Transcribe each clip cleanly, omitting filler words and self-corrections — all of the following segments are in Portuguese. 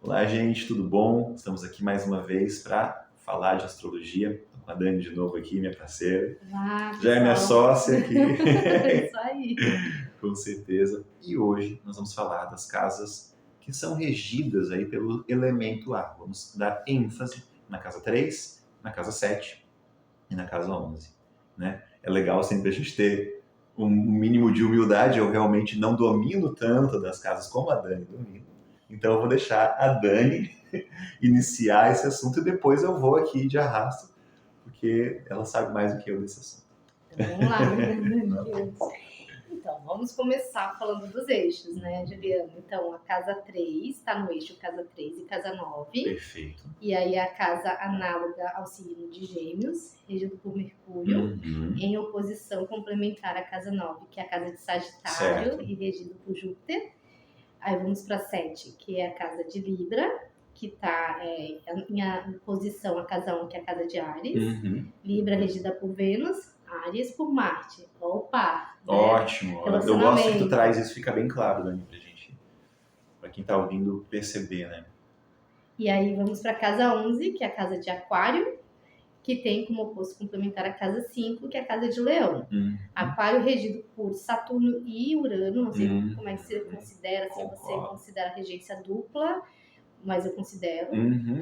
Olá, gente, tudo bom? Estamos aqui mais uma vez para falar de astrologia. Estou com a Dani de novo aqui, minha parceira. Olá, Já é minha pessoal. sócia aqui, Isso aí. com certeza. E hoje nós vamos falar das casas que são regidas aí pelo elemento ar. Vamos dar ênfase na casa 3, na casa 7 e na casa 11, né? É legal sempre a gente ter um mínimo de humildade. Eu realmente não domino tanto das casas como a Dani domina. Então eu vou deixar a Dani iniciar esse assunto e depois eu vou aqui de arrasto, porque ela sabe mais do que eu desse assunto. Então, vamos lá, né? Então, vamos começar falando dos eixos, né, Juliana? Então, a casa 3 está no eixo casa 3 e casa 9. Perfeito. E aí a casa análoga ao signo de Gêmeos, regido por Mercúrio, em oposição complementar à casa 9, que é a casa de Sagitário, Certo. e regido por Júpiter. Aí vamos para 7, que é a casa de Libra, que está em oposição à casa 1, que é a casa de Áries. Libra regida por Vênus, Áries por Marte, ou par. Né? Ótimo. Eu gosto que tu traz isso, fica bem claro, Dani, pra gente, pra quem tá ouvindo perceber, né? E aí vamos para a casa 11, que é a casa de Aquário, que tem como oposto complementar a casa 5, que é a casa de Leão. Aquário regido por Saturno e Urano, não sei como é que você considera, se você considera regência dupla, mas eu considero.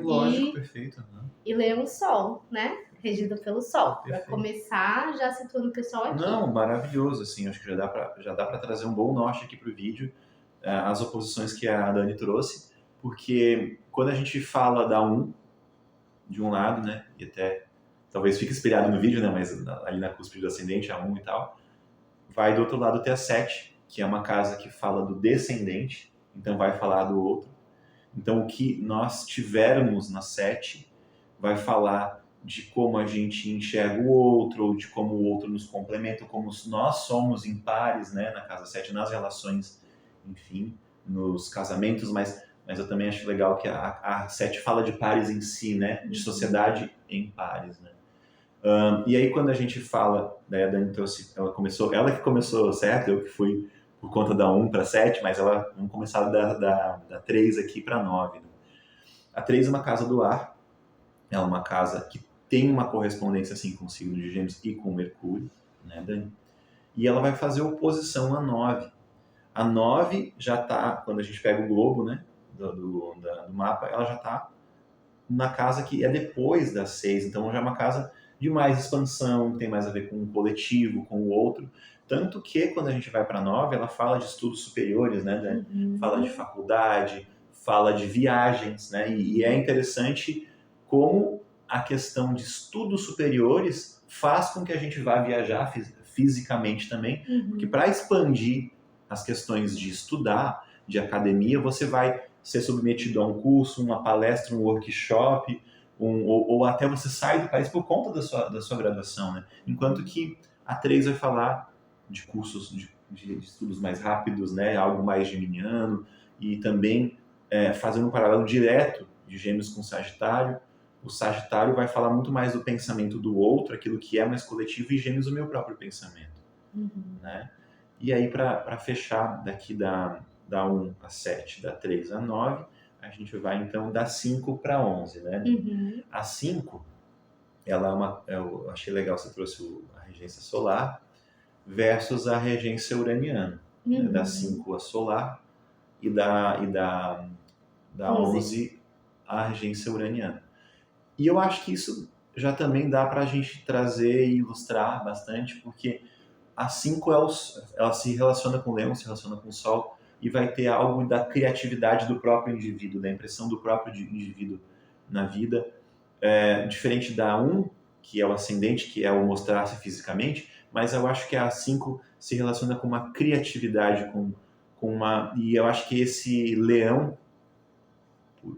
Lógico, perfeito. E Leão Sol, né? Regido pelo Sol. Para começar, já situando o pessoal aqui. Não, maravilhoso, assim, acho que já dá para trazer um bom norte aqui pro vídeo, as oposições que a Dani trouxe, porque quando a gente fala da 1, de um lado, né, e até talvez fique espelhado no vídeo, né, mas ali na cúspide do ascendente, a 1 e tal, vai do outro lado ter a 7, que é uma casa que fala do descendente, então vai falar do outro. Então o que nós tivermos na 7 vai falar de como a gente enxerga o outro, ou de como o outro nos complementa, como nós somos em pares, né, na casa 7, nas relações, enfim, nos casamentos, mas eu também acho legal que a 7 fala de pares em si, né, de sociedade em pares, né. E aí quando a gente fala, né, a Dani trouxe, ela que começou, certo? Eu que fui por conta da 1 para 7, mas vamos começar da 3 aqui para 9. Né? A 3 é uma casa do ar, é uma casa que tem uma correspondência assim com o signo de Gêmeos e com Mercúrio, né, Dani? E ela vai fazer oposição à 9. A 9 já está, quando a gente pega o globo, né, do mapa, ela já está na casa que é depois da 6, então já é uma casa de mais expansão, tem mais a ver com o coletivo, com o outro. Tanto que quando a gente vai para a 9, ela fala de estudos superiores, né, Dani? Fala de faculdade, fala de viagens, né? E é interessante como a questão de estudos superiores faz com que a gente vá viajar fisicamente também, porque para expandir as questões de estudar, de academia, você vai ser submetido a um curso, uma palestra, um workshop, ou até você sai do país por conta da sua graduação, né? Enquanto que a 3 vai falar de cursos de estudos mais rápidos, né? Algo mais geminiano, e também fazendo um paralelo direto de Gêmeos com Sagitário. O Sagitário vai falar muito mais do pensamento do outro, aquilo que é mais coletivo, e Gêmeos o meu próprio pensamento, né? E aí, para fechar daqui da 1 a 7, da 3 a 9, a gente vai então da 5 para 11, né? A 5, eu achei legal, você trouxe a regência solar versus a regência uraniana. Né? Da 5 a solar e da 11 a regência uraniana. E eu acho que isso já também dá para a gente trazer e ilustrar bastante, porque a 5 ela se relaciona com o Leão, se relaciona com o Sol, e vai ter algo da criatividade do próprio indivíduo, da impressão do próprio indivíduo na vida, diferente da 1, que é o ascendente, que é o mostrar-se fisicamente, mas eu acho que a 5 se relaciona com uma criatividade, e eu acho que esse leão,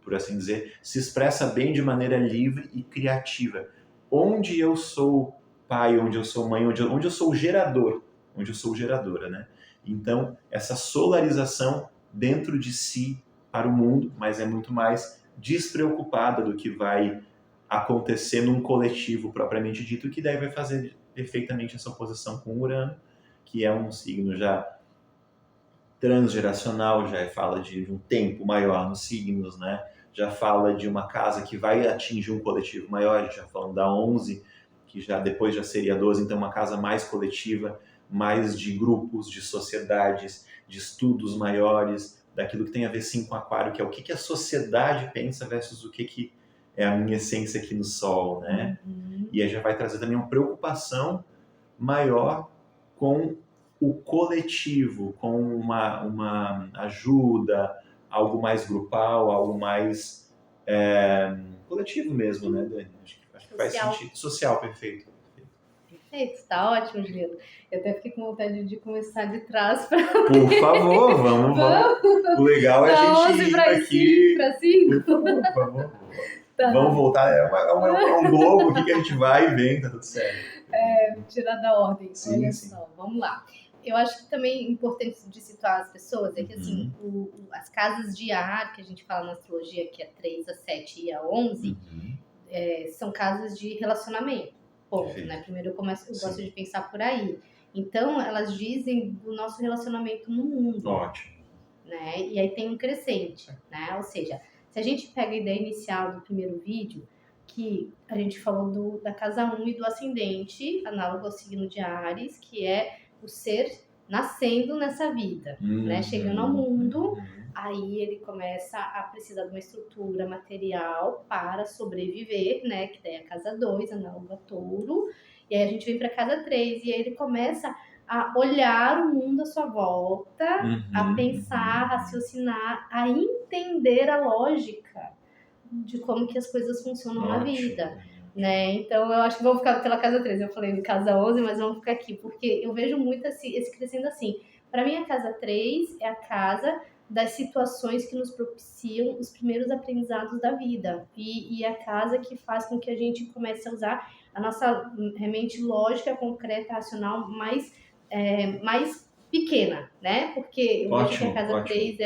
por assim dizer, se expressa bem de maneira livre e criativa. Onde eu sou pai, onde eu sou mãe, onde eu sou gerador, onde eu sou geradora, né? Então, essa solarização dentro de si para o mundo, mas é muito mais despreocupada do que vai acontecer num coletivo propriamente dito, que daí vai fazer perfeitamente essa oposição com Urano, que é um signo já transgeracional, já fala de um tempo maior nos signos, né? Já fala de uma casa que vai atingir um coletivo maior, a gente já falando da 11, que já depois já seria 12, então uma casa mais coletiva, mais de grupos, de sociedades, de estudos maiores, daquilo que tem a ver sim com aquário, que é o que a sociedade pensa versus o que é a minha essência aqui no Sol, né? E aí já vai trazer também uma preocupação maior com o coletivo, com uma ajuda, algo mais grupal, algo mais coletivo mesmo, né, Dani? Acho que faz sentido. Social, perfeito. Perfeito, tá ótimo, Juliana. Eu até fiquei com vontade de começar de trás para. Por favor, vamos. O legal é a gente ir aqui. Para 5. Por favor. Tá. Vamos voltar. É um globo aqui que a gente vai e vem, tá tudo certo. Tirar da ordem. Sim, Olha sim. só, vamos lá. Eu acho que também é importante de situar as pessoas é que assim, as casas de ar, que a gente fala na astrologia, que é 3, a 7 e a 11, são casas de relacionamento. Ponto, né? Primeiro eu gosto de pensar por aí. Então, elas dizem do nosso relacionamento no mundo. Ótimo. Né? E aí tem um crescente, né? Ou seja, se a gente pega a ideia inicial do primeiro vídeo, que a gente falou da casa 1 e do ascendente, análogo ao signo de Áries, que é o ser nascendo nessa vida, né? Chegando ao mundo, aí ele começa a precisar de uma estrutura material para sobreviver, né? Que daí é a casa 2, análogo a Touro, e aí a gente vem para a casa 3, e aí ele começa a olhar o mundo à sua volta, a pensar, a raciocinar, a entender a lógica de como que as coisas funcionam na vida, né? Então, eu acho que vamos ficar pela casa 3. Eu falei de casa 11, mas vamos ficar aqui, porque eu vejo muito esse crescendo assim. Para mim, a casa 3 é a casa das situações que nos propiciam os primeiros aprendizados da vida. E a casa que faz com que a gente comece a usar a nossa mente lógica, concreta, racional, mais pequena, né? Porque eu vejo que a casa 3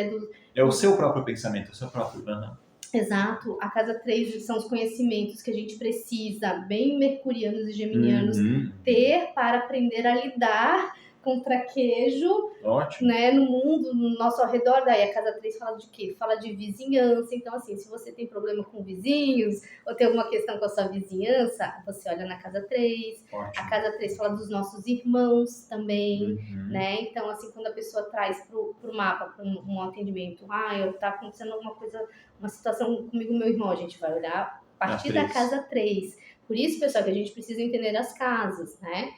é o seu próprio pensamento, o seu próprio... Exato. A casa 3 são os conhecimentos que a gente precisa, bem mercurianos e geminianos, ter para aprender a lidar com traquejo, né, no mundo, no nosso ao redor. Daí a casa 3 fala de quê? Fala de vizinhança. Então, assim, se você tem problema com vizinhos ou tem alguma questão com a sua vizinhança, você olha na casa 3. A casa 3 fala dos nossos irmãos também, né? Então, assim, quando a pessoa traz pro mapa, para um atendimento, tá acontecendo alguma coisa, uma situação comigo e meu irmão, a gente vai olhar a partir da casa 3. Por isso, pessoal, que a gente precisa entender as casas, né?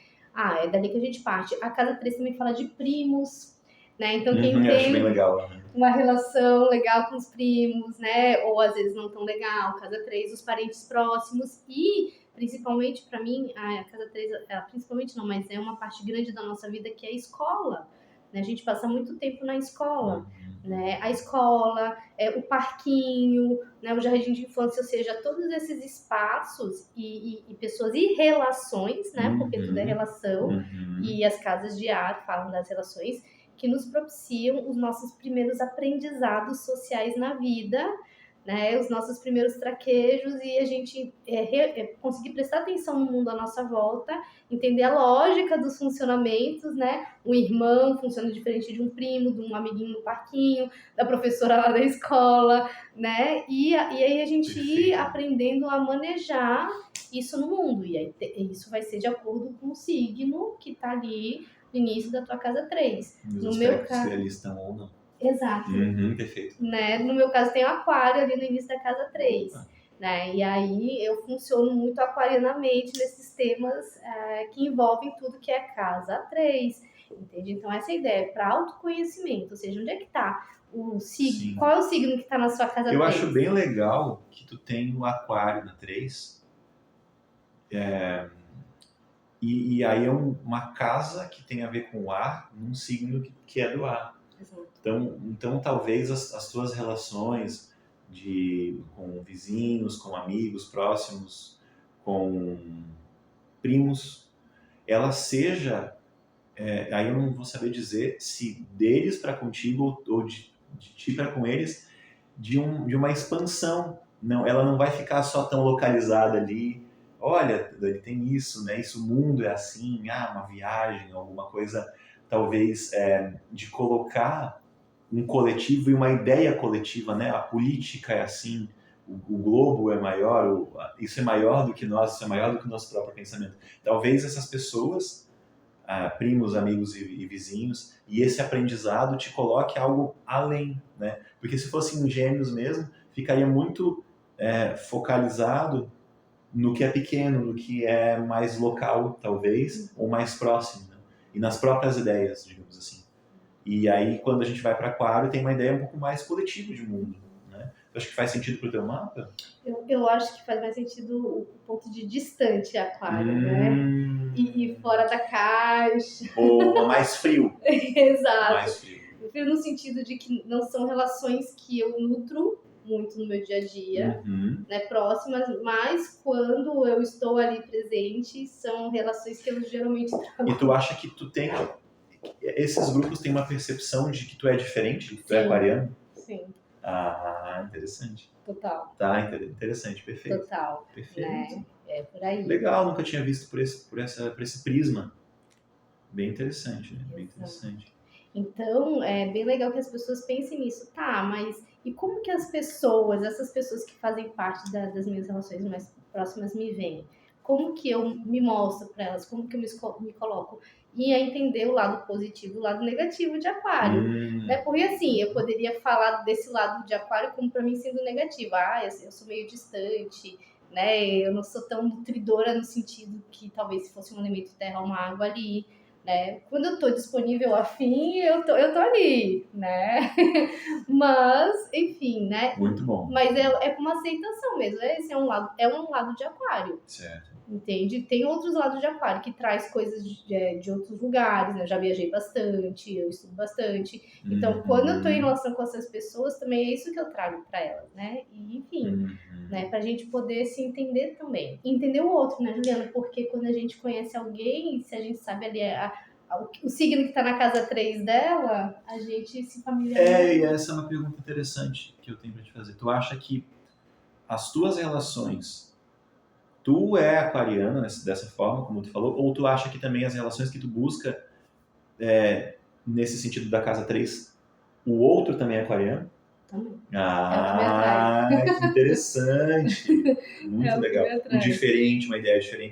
É dali que a gente parte. A casa 3 também fala de primos, né? Então, quem tem bem legal, né? Uma relação legal com os primos, né? Ou às vezes não tão legal. Casa 3, os parentes próximos. E, principalmente, para mim, a casa 3, principalmente não, mas é uma parte grande da nossa vida que é a escola. Né? A gente passa muito tempo na escola. Né? A escola, o parquinho, né? O jardim de infância, ou seja, todos esses espaços e pessoas e relações, né? Porque tudo é relação, e as casas de ar falam das relações, que nos propiciam os nossos primeiros aprendizados sociais na vida, né? Os nossos primeiros traquejos, e a gente conseguir prestar atenção no mundo à nossa volta, entender a lógica dos funcionamentos, né? Um irmão funciona diferente de um primo, de um amiguinho no parquinho, da professora lá da escola, né? E aí a gente ir aprendendo a manejar isso no mundo, e aí isso vai ser de acordo com o signo que tá ali no início da tua casa 3. No meu caso, se eles estão ou não. Exato. Perfeito. Né? No meu caso, tem o aquário ali no início da casa 3. Né? E aí eu funciono muito aquarianamente nesses temas que envolvem tudo que é casa 3. Entende? Então, essa é a ideia, para autoconhecimento. Ou seja, onde é que está o signo? Qual é o signo que está na sua casa 3? Eu acho bem legal que tu tem o aquário na 3. E aí é uma casa que tem a ver com o ar, num signo que é do ar. Então talvez as tuas relações com vizinhos, com amigos próximos, com primos, ela seja, aí eu não vou saber dizer se deles para contigo ou de ti para com eles, de uma expansão. Não, ela não vai ficar só tão localizada ali. Olha, Dani, tem isso, né? Isso, o mundo é assim, uma viagem, alguma coisa, talvez, de colocar um coletivo e uma ideia coletiva, né? A política é assim, o globo é maior, isso é maior do que nós, isso é maior do que o nosso próprio pensamento. Talvez essas pessoas, primos, amigos e vizinhos, e esse aprendizado te coloque algo além, né? Porque se fossem gêmeos mesmo, ficaria muito focalizado no que é pequeno, no que é mais local, talvez, ou mais próximo, né? E nas próprias ideias, digamos assim. E aí, quando a gente vai para Aquário, tem uma ideia um pouco mais coletiva de mundo, né? Eu acho que faz sentido para o teu mapa? Eu acho que faz mais sentido o ponto de distante Aquário, né? E fora da caixa. Ou mais frio. Exato. Mais frio. Frio no sentido de que não são relações que eu nutro muito no meu dia a dia, né, próximas, mas quando eu estou ali presente, são relações que eu geralmente trago. E tu acha que esses grupos têm uma percepção de que tu é diferente, de que tu é aquariano? Sim. Interessante. Total. Tá, interessante, perfeito. Total. Perfeito. Né? É por aí. Legal, nunca tinha visto por esse prisma. Bem interessante, né? Bem interessante. Então, é bem legal que as pessoas pensem nisso. Tá, mas e como que essas pessoas que fazem parte das minhas relações mais próximas me veem? Como que eu me mostro para elas? Como que eu me coloco? E a entender o lado positivo e o lado negativo de Aquário. Né? Porque assim, eu poderia falar desse lado de Aquário como para mim sendo negativo. Eu sou meio distante, né? Eu não sou tão nutridora no sentido que talvez se fosse um elemento terra ou uma água ali. Né? Quando eu tô disponível afim, eu tô ali, né? Mas, enfim, né? Muito bom. Mas é como aceitação mesmo. Esse é um lado de Aquário. Certo. Entende? Tem outros lados de Aquário que traz coisas de outros lugares, né? Eu já viajei bastante, eu estudo bastante. Então, quando eu tô em relação com essas pessoas, também é isso que eu trago para elas, né? E, enfim, né? Pra gente poder se entender também. E entender o outro, né, Juliana? Porque quando a gente conhece alguém, se a gente sabe ali o signo que tá na casa 3 dela, a gente se familiariza. E essa é uma pergunta interessante que eu tenho para te fazer. Tu acha que as tuas relações, tu é aquariana dessa forma, como tu falou, ou tu acha que também as relações que tu busca, nesse sentido da casa 3, o outro também é aquariano? Também. Que interessante! Muito legal. Uma ideia diferente,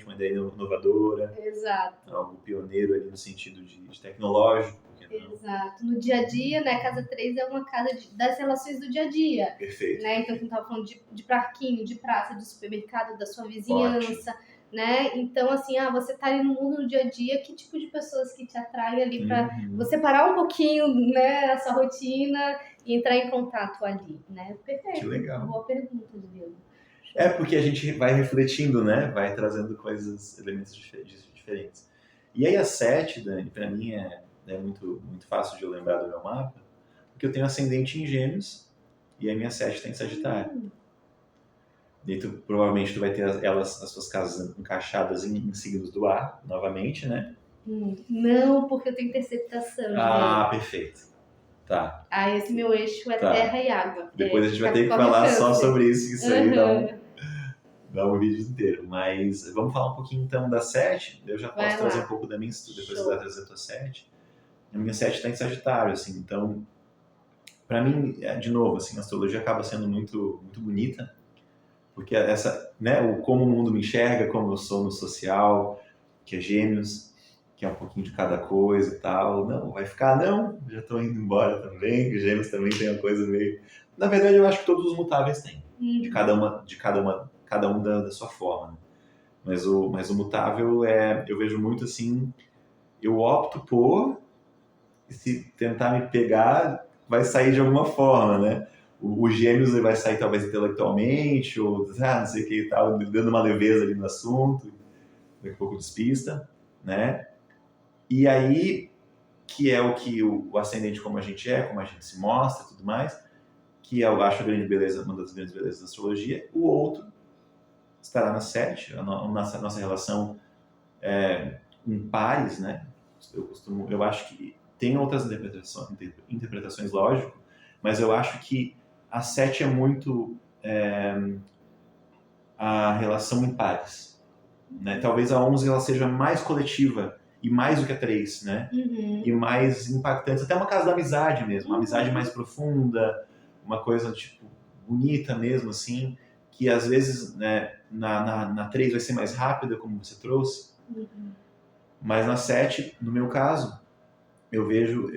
uma ideia inovadora. Exato. Algo pioneiro ali no sentido de tecnológico. Exato. No dia a dia, né, a casa 3 é uma casa das relações do dia a dia. Perfeito. Né? Então, a gente estava falando de parquinho, de praça, de supermercado, da sua vizinhança. Né? Então, assim, você tá ali no mundo do dia a dia, que tipo de pessoas que te atraem ali para você parar um pouquinho, né, a sua rotina e entrar em contato ali, né? Perfeito. Que legal. Boa pergunta, Juliana. Porque a gente vai refletindo, né? Vai trazendo elementos diferentes. E aí a 7, Dani, para mim é muito, muito fácil de eu lembrar do meu mapa, porque eu tenho ascendente em Gêmeos e a minha 7 está em Sagitário. E provavelmente tu vai ter as suas casas encaixadas em signos do ar, novamente, né? Não, porque eu tenho interceptação. Perfeito. Tá. Esse meu eixo é terra e água. Depois a gente vai ter que falar só sobre isso, isso aí dá um vídeo inteiro. Mas vamos falar um pouquinho então da 7. Eu já posso trazer um pouco da minha, depois você vai trazer a tua 7. A minha 7 está em Sagitário, assim, então, para mim, de novo, assim, a astrologia acaba sendo muito, muito bonita, porque essa, né, como o mundo me enxerga, como eu sou no social, que é Gêmeos, que é um pouquinho de cada coisa e tal. Não, vai ficar, não, já estou indo embora também, que Gêmeos também tem uma coisa meio... Na verdade, eu acho que todos os mutáveis têm, de cada um da sua forma. Né? Mas o mutável eu vejo muito assim, eu opto por, se tentar me pegar, vai sair de alguma forma, né? O Gêmeos vai sair talvez intelectualmente, ou não sei o que e tal, dando uma leveza ali no assunto, daqui a pouco despista, né? E aí, que é o que o ascendente como a gente é, como a gente se mostra e tudo mais, que eu acho a grande beleza, uma das grandes belezas da astrologia. O outro estará na 7, a nossa relação em pares, né? Eu acho que tem outras interpretações, lógico, mas eu acho que a 7 é muito a relação em pares. Né? Talvez a 11 ela seja mais coletiva e mais do que a 3, né? Uhum. E mais impactantes, até uma casa da amizade mesmo, uma amizade mais profunda, uma coisa, tipo, bonita mesmo, assim, que às vezes, né, na 3 vai ser mais rápida, como você trouxe, mas na 7, no meu caso, eu vejo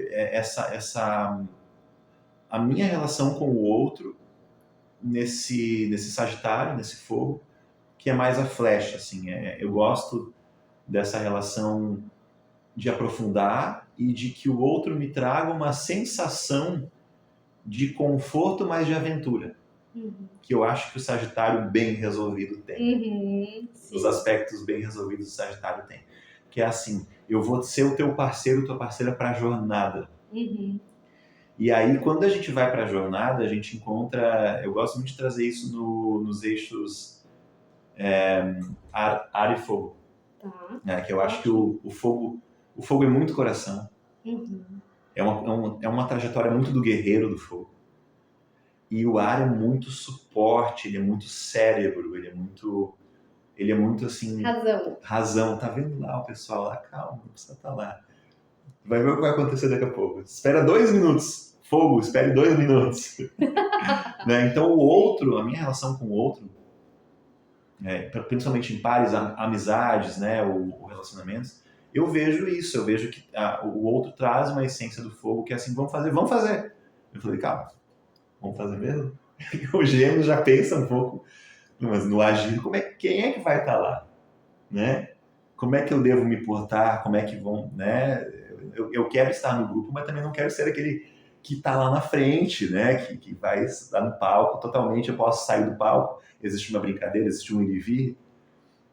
a minha relação com o outro nesse Sagitário, nesse fogo, que é mais a flecha, assim, eu gosto dessa relação de aprofundar e de que o outro me traga uma sensação de conforto, mas de aventura. Que eu acho que o Sagitário bem resolvido tem. Os aspectos bem resolvidos do Sagitário tem. Que é assim, eu vou ser o teu parceiro, tua parceira para a jornada. E aí, quando a gente vai para a jornada, a gente encontra... Eu gosto muito de trazer isso nos eixos ar e fogo. Tá. Que eu acho que o fogo é muito coração. É uma trajetória muito do guerreiro do fogo. E o ar é muito suporte, ele é muito cérebro, ele é muito assim... Razão. Tá vendo lá o pessoal lá? Calma, não precisa estar lá. Vai ver o que vai acontecer daqui a pouco. Espera 2 minutos. Fogo, espere 2 minutos. Né? Então o outro, a minha relação com o outro, principalmente em pares, amizades, né, ou relacionamentos, eu vejo isso, eu vejo que o outro traz uma essência do fogo que é assim, vamos fazer. Eu falei, calma, vamos fazer mesmo? O gêmeo já pensa um pouco, mas no agir, quem é que vai estar lá? Né? Como é que eu devo me portar? Como é que vão, né? Eu quero estar no grupo, mas também não quero ser aquele que está lá na frente, né? Que vai estar no palco totalmente. Eu posso sair do palco, existe uma brincadeira, existe um ir e vir.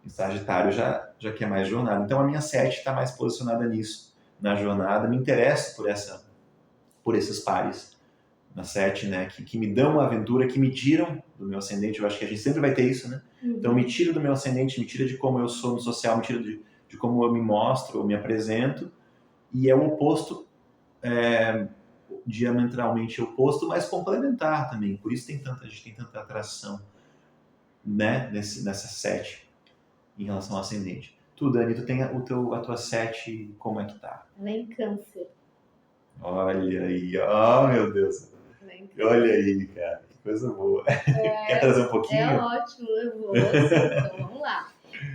O Sagitário já quer mais jornada. Então a minha 7 está mais posicionada nisso, na jornada. Me interesso por esses pares na 7, né? Que me dão uma aventura, que me tiram do meu ascendente. Eu acho que a gente sempre vai ter isso, né? Então me tira do meu ascendente, me tira de como eu sou no social, me tira de como eu me mostro, eu me apresento. E é o oposto, diametralmente oposto, mas complementar também. Por isso a gente tem tanta atração, né, nessa 7 em relação ao ascendente. Tu, Dani, tu tem a tua 7, como é que tá? Ela é em Câncer. Olha aí, meu Deus. Olha aí, cara, que coisa boa. Quer trazer um pouquinho? É ótimo, eu vou. Então vamos lá.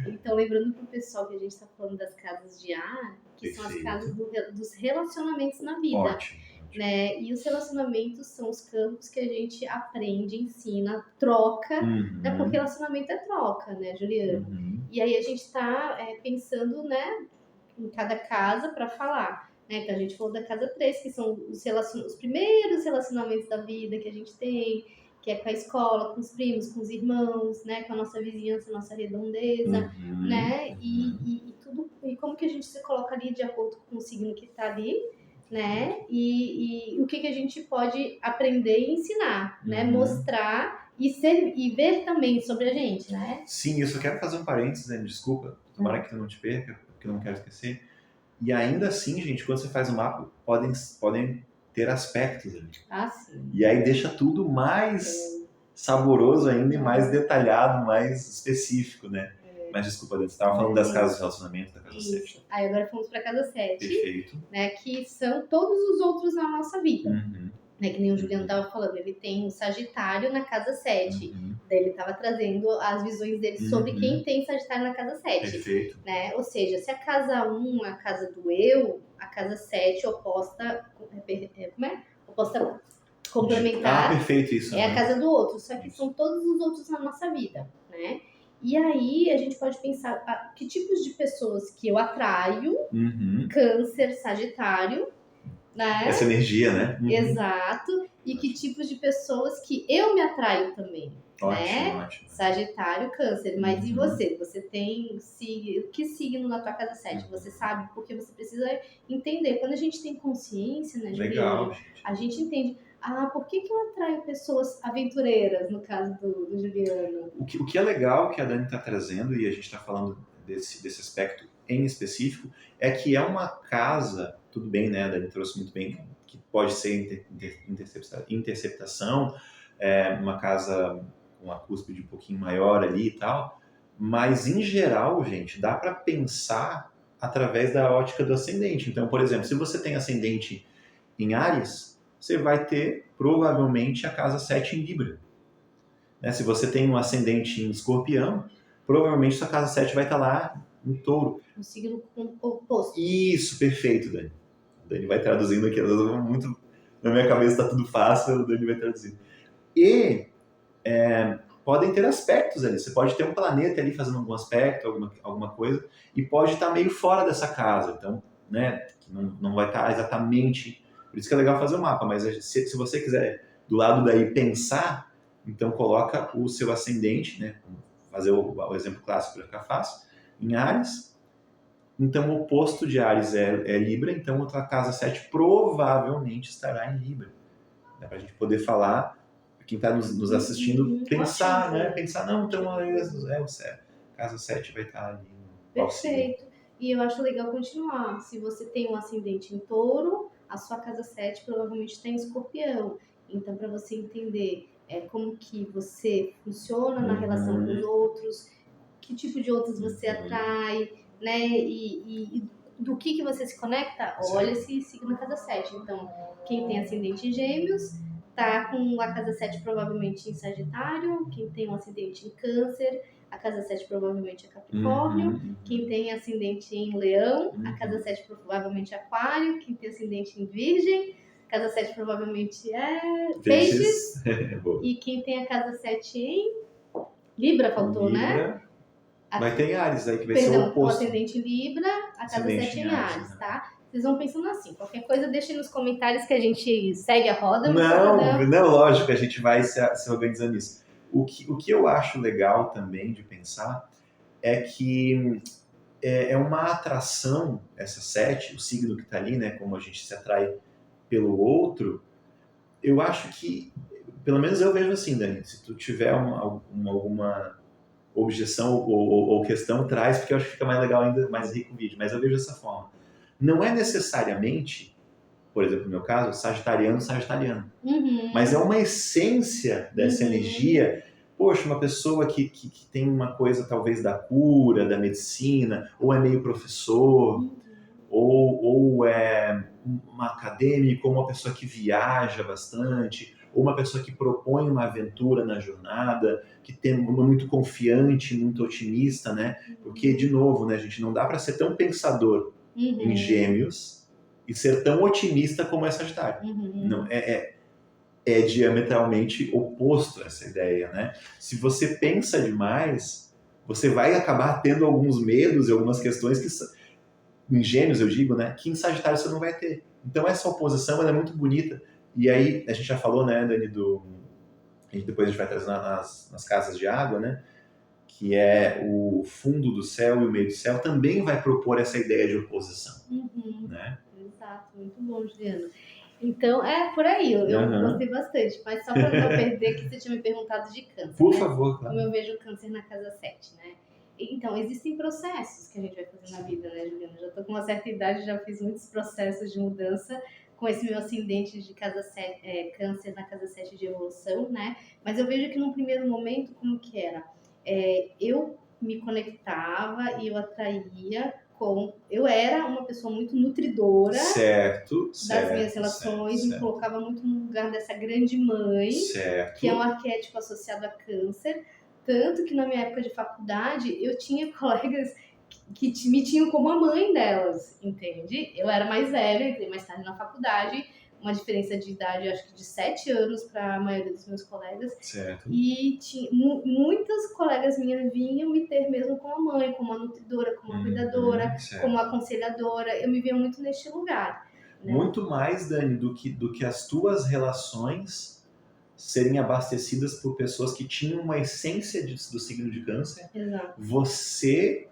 Então, lembrando para o pessoal que a gente está falando das casas de ar, que são as casas dos relacionamentos na vida. Ótimo. Né? E os relacionamentos são os campos que a gente aprende, ensina, troca, né? Porque relacionamento é troca, né, Juliana? E aí a gente está pensando, né, em cada casa para falar. Né? Então a gente falou da casa 3, que são os primeiros relacionamentos da vida que a gente tem, que é com a escola, com os primos, com os irmãos, né? Com a nossa vizinhança, nossa redondeza, né? E tudo, e como que a gente se coloca ali de acordo com o signo que está ali, né? E o que a gente pode aprender e ensinar, né? Mostrar e ver também sobre a gente, né? Sim, eu só quero fazer um parênteses, né? Desculpa, tomara que tu não te perca, porque eu não quero esquecer. E ainda assim, gente, quando você faz o mapa, podem ter aspectos ali. Sim. E aí deixa tudo mais saboroso ainda e mais detalhado, mais específico, né? Mas desculpa, você estava falando das casas de relacionamento, da casa 7. Aí agora fomos para a casa 7. Perfeito. Né, que são todos os outros na nossa vida. Né, que nem o Juliano estava falando, ele tem um Sagitário na casa 7. Daí ele estava trazendo as visões dele sobre quem tem Sagitário na casa 7. Perfeito. Né? Ou seja, se a casa 1 é a casa do eu, a casa 7 oposta, oposta complementar, perfeito isso, é a casa do outro. Só que são todos os outros na nossa vida, né? E aí a gente pode pensar que tipos de pessoas que eu atraio, Câncer, Sagitário, né? Essa energia, né? Exato. E que tipos de pessoas que eu me atraio também. Ótimo, né? ótimo. Sagitário, Câncer. Mas e você? Você tem que signo na tua casa 7? Você sabe? Porque você precisa entender. Quando a gente tem consciência, né, Juliana? Legal, gente. A gente entende. Por que eu atraio pessoas aventureiras, no caso do Juliano? O que é legal que a Dani está trazendo, e a gente está falando desse aspecto em específico, é que é uma casa, tudo bem, né? A Dani trouxe muito bem, que pode ser interceptação, uma casa com uma cúspide um pouquinho maior ali e tal, mas em geral, gente, dá para pensar através da ótica do ascendente. Então, por exemplo, se você tem ascendente em Áries, você vai ter provavelmente a casa 7 em Libra. Né? Se você tem um ascendente em Escorpião, provavelmente sua casa 7 vai estar lá em Touro. Um signo oposto. Isso, perfeito, Dani. O Dani vai traduzindo aqui, muito na minha cabeça está tudo fácil, o Dani vai traduzindo. E podem ter aspectos ali. Você pode ter um planeta ali fazendo algum aspecto, alguma coisa, e pode estar meio fora dessa casa. Então, né, não vai estar exatamente... Por isso que é legal fazer o mapa, mas se você quiser, do lado daí, pensar, então coloca o seu ascendente, né, fazer o exemplo clássico para ficar fácil, em Áries. Então, o oposto de Áries é Libra, então a tua casa 7 provavelmente estará em Libra. Para a gente poder falar, quem está nos assistindo, pensar, né? Pensar, não, então casa 7 vai estar ali. Perfeito. E eu acho legal continuar. Se você tem um ascendente em Touro, a sua casa 7 provavelmente está em Escorpião. Então, para você entender como que você funciona na relação com os outros, que tipo de outros você atrai, né? E do que você se conecta, olha esse signo na casa 7. Então, quem tem ascendente em Gêmeos tá com a casa 7 provavelmente em Sagitário, quem tem um ascendente em Câncer, a casa 7 provavelmente é Capricórnio, quem tem ascendente em Leão, a casa 7 provavelmente é Aquário, quem tem ascendente em Virgem, a casa 7 provavelmente é Peixes, e quem tem a casa 7 em Libra, faltou, né? Vai ter em Áries aí, que vai ser o oposto. O ascendente em Libra, a casa 7 em Áries, tá? Vocês vão pensando assim, qualquer coisa deixem nos comentários que a gente segue a roda. Não, lógico, a gente vai se organizando nisso. O que eu acho legal também de pensar é que é uma atração, essa 7, o signo que está ali, né, como a gente se atrai pelo outro, eu acho que, pelo menos eu vejo assim, Dani, se tu tiver alguma objeção ou questão, traz, porque eu acho que fica mais legal ainda, mais rico o vídeo, mas eu vejo dessa forma. Não é necessariamente, por exemplo, no meu caso, sagitariano, mas é uma essência dessa energia. Poxa, uma pessoa que tem uma coisa talvez da cura, da medicina, ou é meio professor, ou é um acadêmico, ou uma pessoa que viaja bastante, ou uma pessoa que propõe uma aventura na jornada, que tem muito confiante, muito otimista, né? Porque, de novo, né, gente, não dá para ser tão pensador em Gêmeos e ser tão otimista como é Sagitário. Não, é diametralmente oposto a essa ideia, né? Se você pensa demais, você vai acabar tendo alguns medos e algumas questões que, em Gêmeos eu digo, né, que em Sagitário você não vai ter. Então essa oposição ela é muito bonita. E aí, a gente já falou, né, Dani, depois a gente vai trazer nas casas de água, né, que é o fundo do céu e o meio do céu, também vai propor essa ideia de oposição. Né? Exato, muito bom, Juliano. Então, é por aí, eu gostei bastante, mas só para não perder que você tinha me perguntado de câncer. Por favor, claro. Como eu vejo câncer na casa 7, né? Então, existem processos que a gente vai fazer na vida, né, Juliana? Já tô com uma certa idade, já fiz muitos processos de mudança com esse meu ascendente de casa 7, câncer na casa 7 de evolução, né? Mas eu vejo que num primeiro momento, como que era? Eu me conectava e eu atraía eu era uma pessoa muito nutridora das minhas relações, me colocava muito no lugar dessa grande mãe, que é um arquétipo associado a câncer, tanto que na minha época de faculdade eu tinha colegas que me tinham como a mãe delas, entende? Eu era mais velha, entrei mais tarde na faculdade, uma diferença de idade, acho que de 7 anos para a maioria dos meus colegas. Certo. E muitas colegas minhas vinham me ter mesmo como a mãe, como a nutridora, como a cuidadora, como a aconselhadora. Eu me via muito neste lugar. Né? Muito mais, Dani, do que as tuas relações serem abastecidas por pessoas que tinham uma essência do signo de câncer. Exato. Você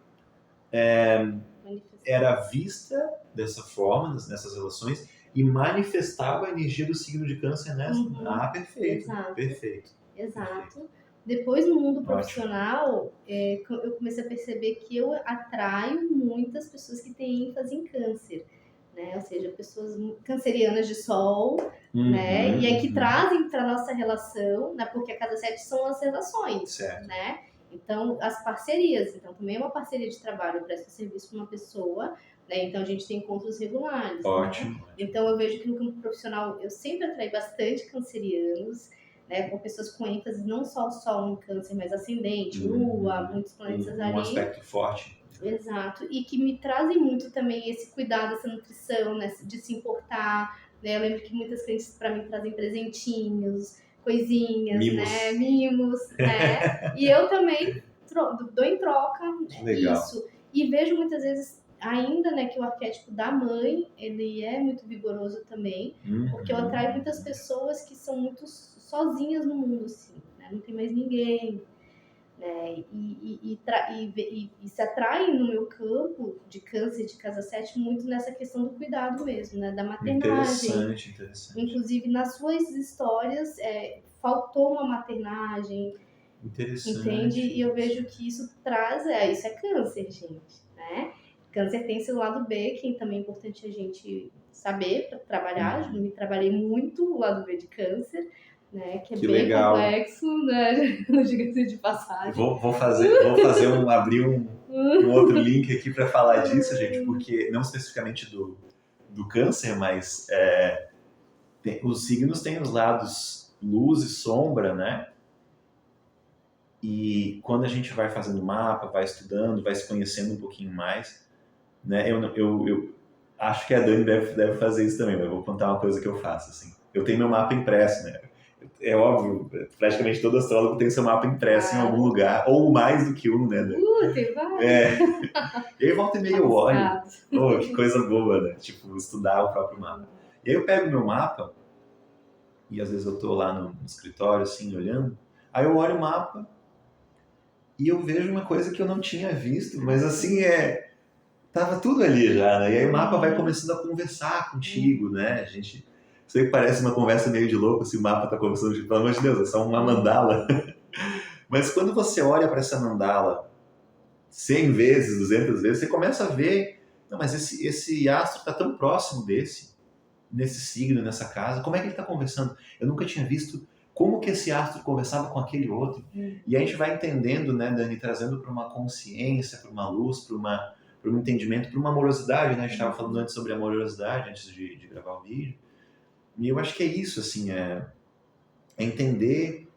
era vista dessa forma, nessas relações, e manifestava a energia do signo de câncer nessa. Perfeito. Exato. Perfeito. Exato. Depois, no mundo profissional, eu comecei a perceber que eu atraio muitas pessoas que têm ênfase em câncer, né? Ou seja, pessoas cancerianas de sol, né? E aí que trazem para nossa relação, né? Porque a casa 7 são as relações, né? Então, as parcerias, então também é uma parceria de trabalho, eu presto serviço para uma pessoa, né? Então a gente tem encontros regulares. Ótimo, Né? ótimo. Então eu vejo que no campo profissional eu sempre atraí bastante cancerianos, né? Com pessoas com ênfase não só Sol em Câncer, mas ascendente, Lua, muitos planetas ali. Um aspecto forte. Exato, e que me trazem muito também esse cuidado, essa nutrição, né, de se importar, né? Eu lembro que muitas clientes para mim trazem presentinhos, coisinhas, Mimos. né, mimos, né? E eu também dou em troca Legal. isso. E vejo muitas vezes ainda, né, que o arquétipo da mãe, ele é muito vigoroso também, porque eu atraio muitas pessoas que são muito sozinhas no mundo, assim, né? Não tem mais ninguém. Né? E se atraem no meu campo de Câncer, de casa 7, muito nessa questão do cuidado mesmo, né? Da maternagem. Interessante. Inclusive, nas suas histórias, faltou uma maternagem, Interessante. entende? E eu vejo que isso traz, isso é Câncer, gente, né? Câncer tem seu lado B, que também é importante a gente saber para trabalhar. Me trabalhei muito o lado B de Câncer, né, que é bem legal. complexo, né? Não diga-se de passagem. Vou abrir um outro link aqui para falar disso, gente, porque não especificamente do Câncer, mas os signos têm os lados luz e sombra, né? E quando a gente vai fazendo mapa, vai estudando, vai se conhecendo um pouquinho mais, né? Eu acho que a Dani deve fazer isso também, mas eu vou contar uma coisa que eu faço, assim. Eu tenho meu mapa impresso, né? É óbvio, praticamente todo astrólogo tem seu mapa impresso em algum lugar, ou mais do que um, né? Tem vários. E aí volta e meia eu olho. Oh, que coisa boa, né? Tipo, estudar o próprio mapa. E aí eu pego meu mapa, e às vezes eu tô lá no escritório, assim, olhando, aí eu olho o mapa e eu vejo uma coisa que eu não tinha visto, mas assim, tava tudo ali já, né? E aí o mapa vai começando a conversar contigo, né? A gente... Sei que parece uma conversa meio de louco, se o mapa tá conversando, tipo, pelo amor de Deus, é só uma mandala. Mas quando você olha para essa mandala 100 vezes, 200 vezes, você começa a ver, não, mas esse astro está tão próximo nesse signo, nessa casa, como é que ele está conversando? Eu nunca tinha visto como que esse astro conversava com aquele outro. E a gente vai entendendo, né, Dani, trazendo para uma consciência, para uma luz, para um entendimento, para uma amorosidade, né? A gente estava falando antes sobre amorosidade, antes de gravar o vídeo. E eu acho que é isso, assim, é entender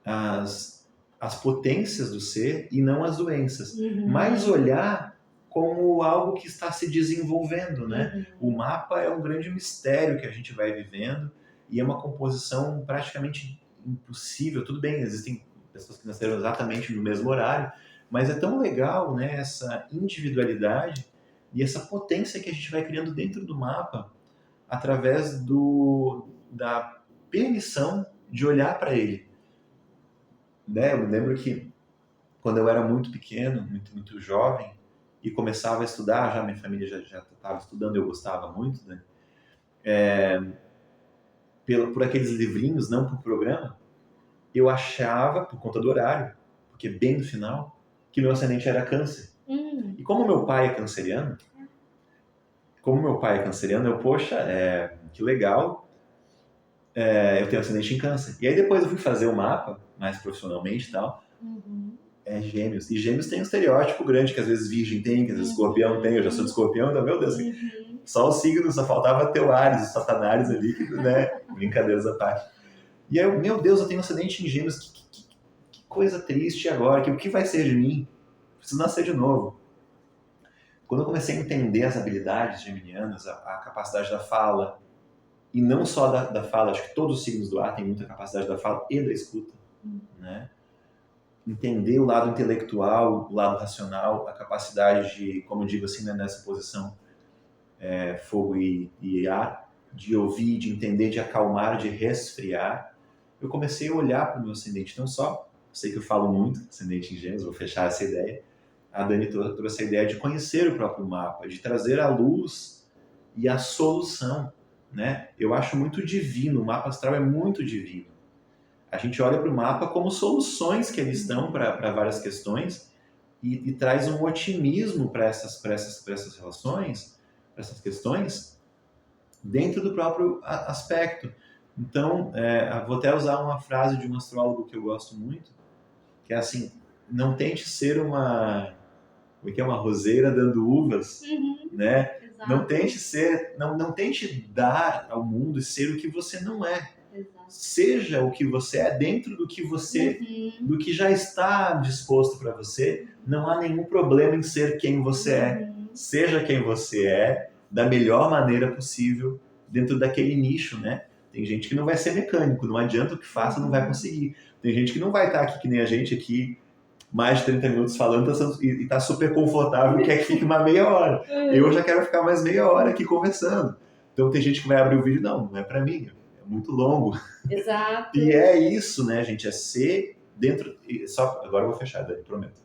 as potências do ser e não as doenças. Mas olhar como algo que está se desenvolvendo, né? O mapa é um grande mistério que a gente vai vivendo e é uma composição praticamente impossível. Tudo bem, existem pessoas que nasceram exatamente no mesmo horário, mas é tão legal, né, essa individualidade e essa potência que a gente vai criando dentro do mapa através da permissão de olhar para ele. Né? Eu me lembro que quando eu era muito pequeno, muito jovem, e começava a estudar, já minha família já estava estudando, eu gostava muito, né? Por aqueles livrinhos, não por programa, eu achava, por conta do horário, porque bem no final, que meu ascendente era Câncer. E como meu pai é canceriano, eu, poxa, que legal, eu tenho ascendente em Câncer. E aí depois eu fui fazer o mapa, mais profissionalmente e tal, Gêmeos. E Gêmeos tem um estereótipo grande, que às vezes Virgem tem, que às vezes Escorpião tem. Eu já sou de Escorpião, então, meu Deus, só o signo, só faltava ter o Áries, o Satanás ali, né? Brincadeiras à parte. E aí, meu Deus, eu tenho um ascendente em Gêmeos, que coisa triste agora, o que vai ser de mim? Preciso nascer de novo. Quando eu comecei a entender as habilidades geminianas, a capacidade da fala, e não só da fala, acho que todos os signos do ar têm muita capacidade da fala e da escuta, né? Entender o lado intelectual, o lado racional, a capacidade de, como eu digo assim, né, nessa posição fogo e ar, de ouvir, de entender, de acalmar, de resfriar, eu comecei a olhar para o meu ascendente. Não só, sei que eu falo muito, ascendente em Gêmeos, vou fechar essa ideia, a Dani trouxe a ideia de conhecer o próprio mapa, de trazer a luz e a solução, né? Eu acho muito divino, o mapa astral é muito divino. A gente olha para o mapa como soluções que eles dão para várias questões e traz um otimismo para essas relações, para essas questões, dentro do próprio aspecto. Então, vou até usar uma frase de um astrólogo que eu gosto muito, que é assim, não tente ser uma, como é que é, uma roseira dando uvas, né? Exato. Não tente ser, não tente dar ao mundo e ser o que você não é. Exato. Seja o que você é dentro do que você, do que já está disposto para você. Não há nenhum problema em ser quem você é. Seja quem você é da melhor maneira possível dentro daquele nicho, né? Tem gente que não vai ser mecânico, não adianta o que faça, não vai conseguir. Tem gente que não vai estar aqui que nem a gente aqui mais de 30 minutos falando e tá super confortável, quer que fique uma meia hora. Eu já quero ficar mais meia hora aqui conversando. Então tem gente que vai abrir o vídeo, não é para mim, é muito longo. Exato. E é isso, né, gente, é ser dentro... Só, agora eu vou fechar, Dani, prometo.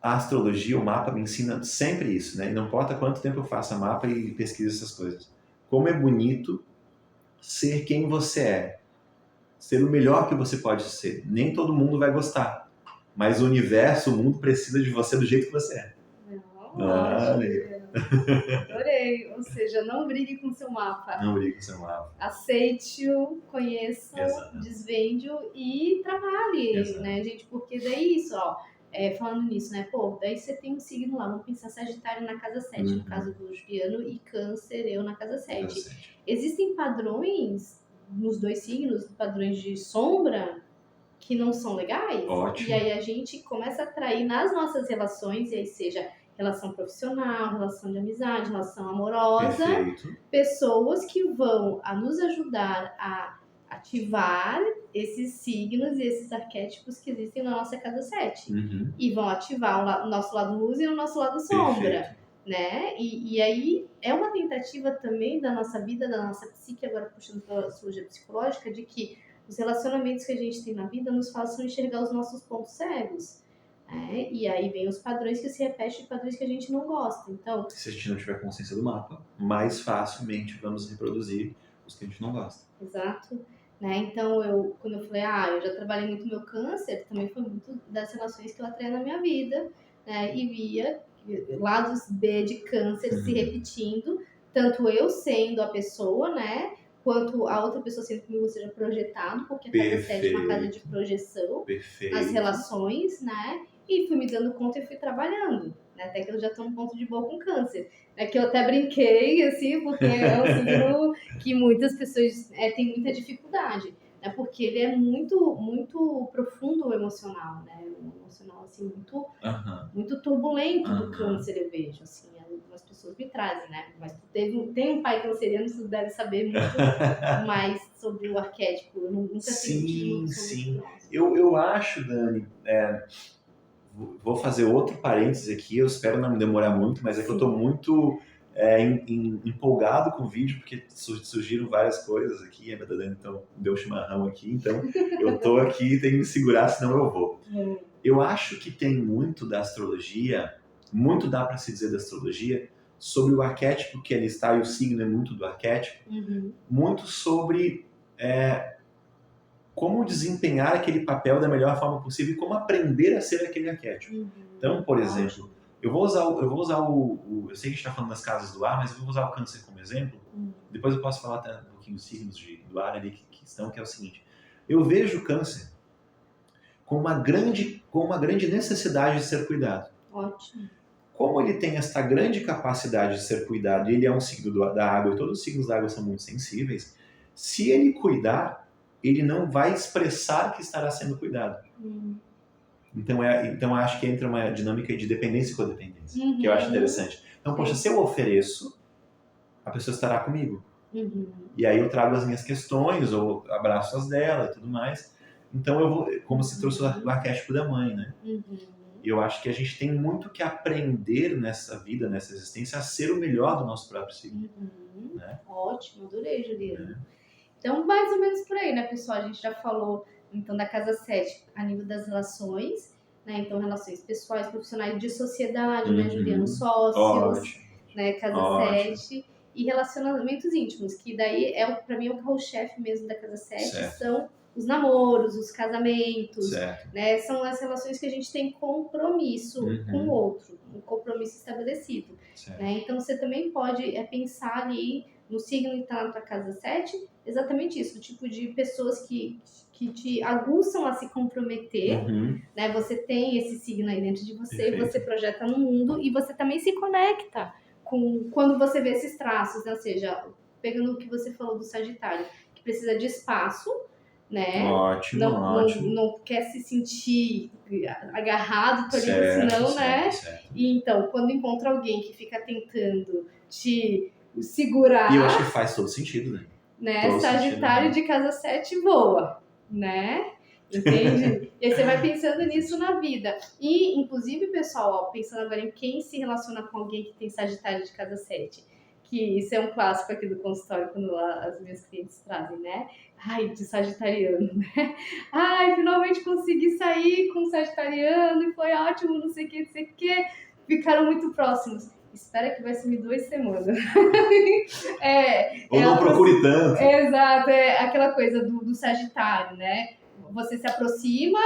A astrologia, o mapa me ensina sempre isso, né? E não importa quanto tempo eu faça mapa e pesquiso essas coisas. Como é bonito ser quem você é. Ser o melhor que você pode ser. Nem todo mundo vai gostar, mas o universo, o mundo precisa de você do jeito que você é. Adorei. Ou seja, não brigue com seu mapa. Não brigue com seu mapa. Aceite-o, conheça-o, desvende-o e trabalhe, né, gente? Porque daí isso, ó, falando nisso, né? Pô, daí você tem um signo lá, vamos pensar Sagitário na casa 7, no caso do Juliano, e Câncer, eu na casa 7. Existem padrões nos dois signos, padrões de sombra, que não são legais. Ótimo. E aí a gente começa a atrair nas nossas relações, e aí seja relação profissional, relação de amizade, relação amorosa, pessoas que vão a nos ajudar a ativar esses signos e esses arquétipos que existem na nossa casa 7. E vão ativar o nosso lado luz e o nosso lado sombra. Né? E aí é uma tentativa também da nossa vida, da nossa psique, agora puxando para a astrologia psicológica, de que os relacionamentos que a gente tem na vida nos façam enxergar os nossos pontos cegos. E aí vem os padrões que se repetem, padrões que a gente não gosta. Então, se a gente não tiver consciência do mapa, mais facilmente vamos reproduzir os que a gente não gosta. Exato. Né? Então, quando eu falei, eu já trabalhei muito meu câncer, também foi muito das relações que eu atraí na minha vida, né? E via lados B de câncer se repetindo, tanto eu sendo a pessoa, né? Quanto a outra pessoa sendo comigo seja projetado, porque a casa 7 é uma casa de projeção, as relações, né? E fui me dando conta e fui trabalhando, né? Até que eu já estou no ponto de boa com câncer. É que eu até brinquei, assim, porque é um signo que muitas pessoas têm muita dificuldade, né? Porque ele é muito, muito profundo o emocional, né? O emocional, assim, muito, muito turbulento do câncer, eu vejo, assim. Algumas pessoas me trazem, né? Mas tu tem um pai canceriano, tu deve saber muito mais sobre o arquétipo. Eu nunca senti muito sobre isso. Eu acho, Dani, vou fazer outro parênteses aqui, eu espero não me demorar muito, mas é que eu estou muito empolgado com o vídeo, porque surgiram várias coisas aqui, a Dani então deu chimarrão aqui, então eu estou aqui, tenho que me segurar, senão eu vou. Eu acho que tem muito da astrologia, muito dá para se dizer da astrologia, sobre o arquétipo que ali está, e o signo é muito do arquétipo, muito sobre como desempenhar aquele papel da melhor forma possível e como aprender a ser aquele arquétipo. Então, por exemplo, eu vou usar eu sei que a gente está falando das casas do ar, mas eu vou usar o câncer como exemplo. Depois eu posso falar até um pouquinho dos signos do ar ali que estão, que é o seguinte. Eu vejo o câncer com uma grande necessidade de ser cuidado. Ótimo. Como ele tem esta grande capacidade de ser cuidado, e ele é um signo da água, e todos os signos da água são muito sensíveis, se ele cuidar, ele não vai expressar que estará sendo cuidado. Então acho que entra uma dinâmica de dependência e codependência, que eu acho interessante. Então, poxa, se eu ofereço, a pessoa estará comigo. E aí eu trago as minhas questões, ou abraço as dela e tudo mais. Então eu vou, como se trouxe o arquétipo da mãe, né? Eu acho que a gente tem muito que aprender nessa vida, nessa existência, a ser o melhor do nosso próprio signo. Né? Ótimo, adorei, Juliana. Então, mais ou menos por aí, né, pessoal? A gente já falou, então, da casa 7 a nível das relações, né? Então, relações pessoais, profissionais, de sociedade, né, Juliano? Sócios, né? Casa 7. E relacionamentos íntimos, que daí, para mim, o carro-chefe mesmo da casa 7 são os namoros, os casamentos, né? São as relações que a gente tem compromisso com o outro, um compromisso estabelecido. Né? Então, você também pode pensar ali no signo que está na tua casa 7, exatamente isso, o tipo de pessoas que que te aguçam a se comprometer, Uhum. né? Você tem esse signo aí dentro de você, Perfeito. você projeta no mundo e você também se conecta com quando você vê esses traços, né? Ou seja, pegando o que você falou do Sagitário, que precisa de espaço, né? Ótimo, ótimo. Não quer se sentir agarrado por ali, Certo, senão, né? certo. E então, quando encontra alguém que fica tentando te segurar, E eu acho que faz todo sentido, né? Todo Sagitário sentido, de casa 7 voa, né? Entende? E aí você vai pensando nisso na vida. E, inclusive, pessoal, ó, pensando agora em quem se relaciona com alguém que tem Sagitário de casa 7, que isso é um clássico aqui do consultório quando as minhas clientes trazem, né? Ai, de sagitariano, né? Ai, finalmente consegui sair com um sagitariano e foi ótimo, não sei o que, não sei o que. Ficaram muito próximos. Espera que vai sumir 2 semanas. Ou não procure tanto. Exato, é aquela coisa do Sagitário, né? Você se aproxima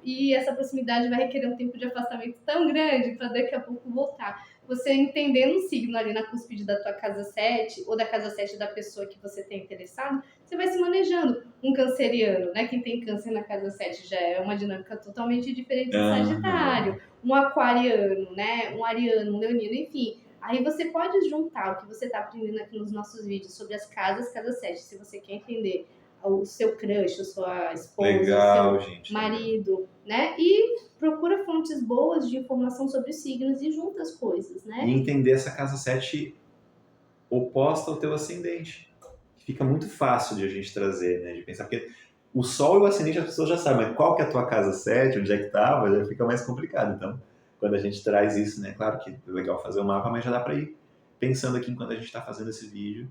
e essa proximidade vai requerer um tempo de afastamento tão grande para daqui a pouco voltar. Você entendendo um signo ali na cúspide da tua casa 7 ou da casa 7 da pessoa que você tem interessado, você vai se manejando. Um canceriano, né? Quem tem câncer na casa 7 já é uma dinâmica totalmente diferente do Sagitário. Um aquariano, né? Um ariano, um leonino, enfim. Aí você pode juntar o que você está aprendendo aqui nos nossos vídeos sobre as casas, casa 7, se você quer entender o seu crush, a sua esposa, Legal, o seu gente, marido, né? E procura fontes boas de informação sobre os signos e junta as coisas, né? E entender essa casa 7 oposta ao teu ascendente. Fica muito fácil de a gente trazer, né? De pensar, porque o Sol e o ascendente as pessoas já sabem, mas qual que é a tua casa 7, onde é que estava, já fica mais complicado. Então, quando a gente traz isso, né? Claro que é legal fazer o mapa, mas já dá para ir pensando aqui enquanto a gente está fazendo esse vídeo,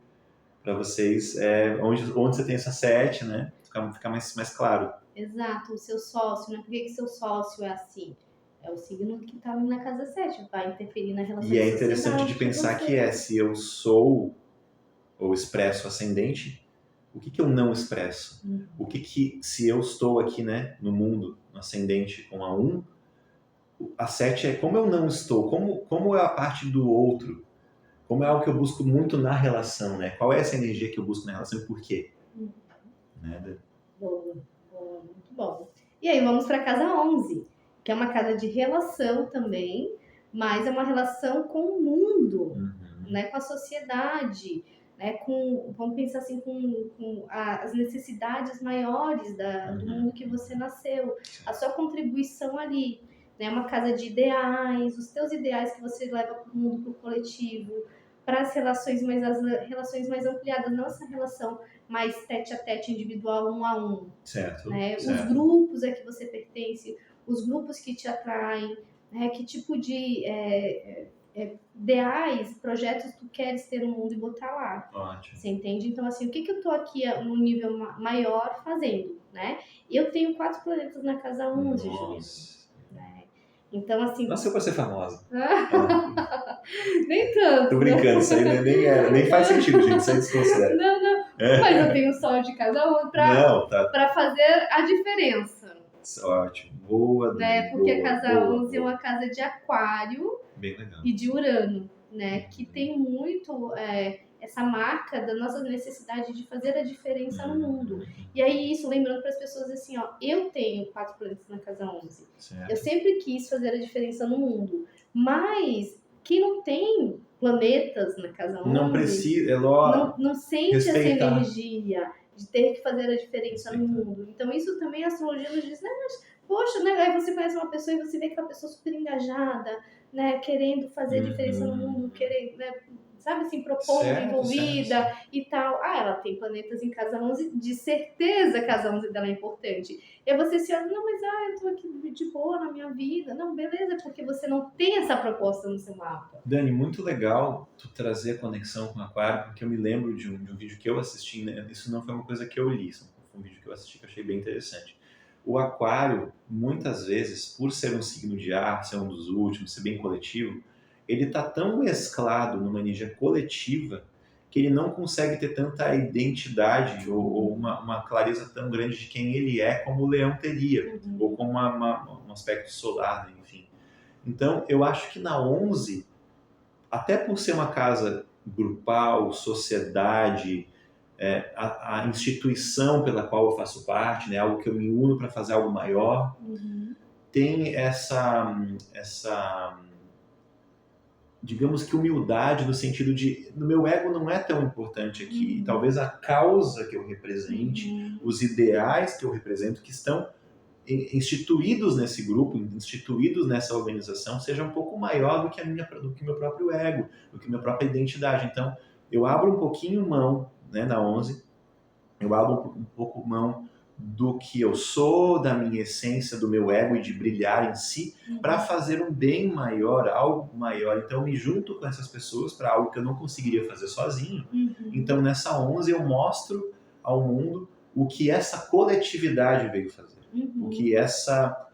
para vocês, onde você tem essa 7, né? Ficar mais claro. Exato, o seu sócio, né? Por que seu sócio é assim? É o signo que está ali na casa 7, vai interferir na relação E é interessante de pensar que se eu sou ou expresso ascendente, o que eu não expresso? O que se eu estou aqui, né, no mundo, no ascendente com a 1, a 7 é como eu não estou, como é a parte do outro, como é algo que eu busco muito na relação, né? Qual é essa energia que eu busco na relação e por quê? Né? Boa, muito bom. E aí vamos para casa 11, que é uma casa de relação também, mas é uma relação com o mundo, né, com a sociedade, né, vamos pensar assim, com as necessidades maiores do mundo que você nasceu, a sua contribuição ali, né, uma casa de ideais, os teus ideais que você leva para o mundo, para o coletivo, para as relações mais ampliadas, não essa relação mais tete a tete, individual, 1 a 1. Certo, né? certo. Os grupos a que você pertence, os grupos que te atraem, né? Que tipo de ideais, projetos tu queres ter no mundo e botar lá. Ótimo. Você entende? Então, assim, o que eu tô aqui num nível maior fazendo, né? Eu tenho 4 planetas na casa 11, Juliana. Né? Então, assim... Nasceu pra ser famosa. Nem tanto. Tô brincando, isso aí nem faz sentido, gente, isso aí desconsidera. Não. Mas eu tenho sol de casa 11 pra fazer a diferença. Ótimo, boa. Né? Porque boa, a casa boa, 11 é uma casa de Aquário. Bem legal. E de Urano, né? Que tem muito essa marca da nossa necessidade de fazer a diferença no mundo. E aí isso, lembrando para as pessoas assim, ó, eu tenho 4 planetas na casa 11. Certo. Eu sempre quis fazer a diferença no mundo. Mas quem não tem planetas na casa 11... Não precisa, não sente respeitar. essa energia de ter que fazer a diferença no mundo. Então isso também a astrologia nos diz, né, mas poxa, né, aí você conhece uma pessoa e você vê aquela pessoa super engajada, né, querendo fazer a diferença no mundo, querendo, né, sabe assim, propondo, envolvida e tal. Ah, ela tem planetas em casa 11, de certeza casa 11 dela é importante. E aí você se olha, não, mas eu tô aqui de boa na minha vida. Não, beleza, porque você não tem essa proposta no seu mapa. Dani, muito legal tu trazer a conexão com o Aquário, porque eu me lembro de um vídeo que eu assisti, né? Isso não foi uma coisa que eu li, foi um vídeo que eu assisti que eu achei bem interessante. O Aquário, muitas vezes, por ser um signo de ar, ser um dos últimos, ser bem coletivo, ele está tão mesclado numa energia coletiva que ele não consegue ter tanta identidade ou uma clareza tão grande de quem ele é como o leão teria, ou como um aspecto solar, né? Enfim. Então, eu acho que na 11, até por ser uma casa grupal, sociedade, a instituição pela qual eu faço parte, né? Algo que eu me uno para fazer algo maior. Tem essa, digamos que humildade no sentido de, no meu ego não é tão importante aqui. Talvez a causa que eu represente, os ideais que eu represento, que estão instituídos nesse grupo, instituídos nessa organização, seja um pouco maior do que do que meu próprio ego, do que minha própria identidade. Então, eu abro um pouquinho mão, né, na 11, eu abro um pouco mão do que eu sou, da minha essência, do meu ego e de brilhar em si, para fazer um bem maior, algo maior. Então, eu me junto com essas pessoas para algo que eu não conseguiria fazer sozinho. Então, nessa 11, eu mostro ao mundo o que essa coletividade veio fazer.